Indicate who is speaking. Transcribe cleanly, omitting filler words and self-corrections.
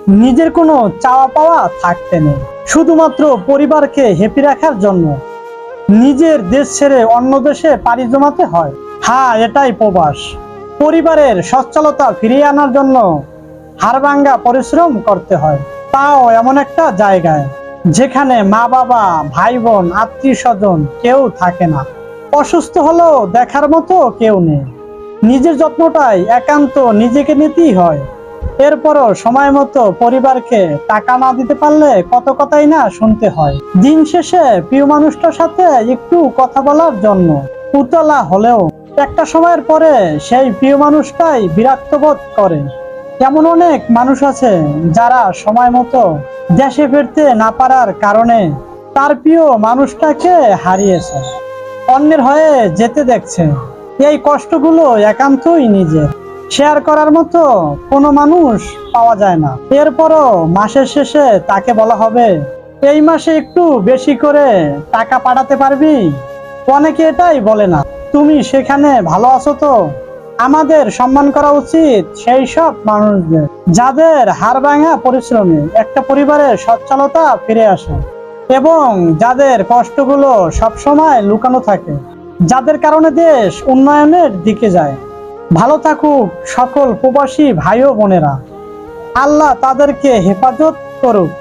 Speaker 1: নিজের কোনো চাওয়া পাওয়া থাকতে নেই, শুধুমাত্র পরিবারকে হ্যাপি রাখার জন্য নিজের দেশ ছেড়ে অন্য দেশে পাড়ি জমাতে হয়। হ্যাঁ, এটাই প্রবাস। পরিবারের সচ্ছলতা ফিরিয়ে আনার জন্য হাড়ভাঙ্গা পরিশ্রম করতে হয়, তাও এমন একটা জায়গায় যেখানে মা বাবা, ভাই বোন, আত্মীয় স্বজন কেউ থাকে না। অসুস্থ হলেও দেখার মতো কেউ নেই। নিজের যত্নটাই একান্ত নিজেকে নিতেই হয়। এরপরও সময় মতো পরিবারকে টাকা না দিতে পারলে কত কথাই না শুনতে হয়। দিন শেষে প্রিয় মানুষটার সাথে একটু কথা বলার জন্য উতলা হলেও একটা সময়ের পরে সেই প্রিয় মানুষটাই বিরক্ত বোধ করে। এমন অনেক মানুষ আছে যারা সময় মতো দেশে ফিরতে না পারার কারণে তার প্রিয় মানুষটাকে হারিয়েছে, অন্যের হয়ে যেতে দেখছে। এই কষ্টগুলো একান্তই নিজের, শেয়ার করার মতো কোনো মানুষ পাওয়া যায় না। এরপরও মাসের শেষে তাকে বলা হবে, এই মাসে একটু বেশি করে টাকা পাঠাতে পারবি? অনেকে এটাই বলে না, তুমি সেখানে ভালো আছো তো? আমাদের সম্মান করা উচিত সেই সব মানুষদের যাদের হাড় ভাঙা পরিশ্রমে একটা পরিবারের সচ্ছলতা ফিরে আসে এবং যাদের কষ্টগুলো সবসময় লুকানো থাকে, যাদের কারণে দেশ উন্নয়নের দিকে যায়। ভালো থাকুক সকল প্রবাসী ভাই ও বোনেরা। আল্লাহ তাদেরকে হেফাজত করুক।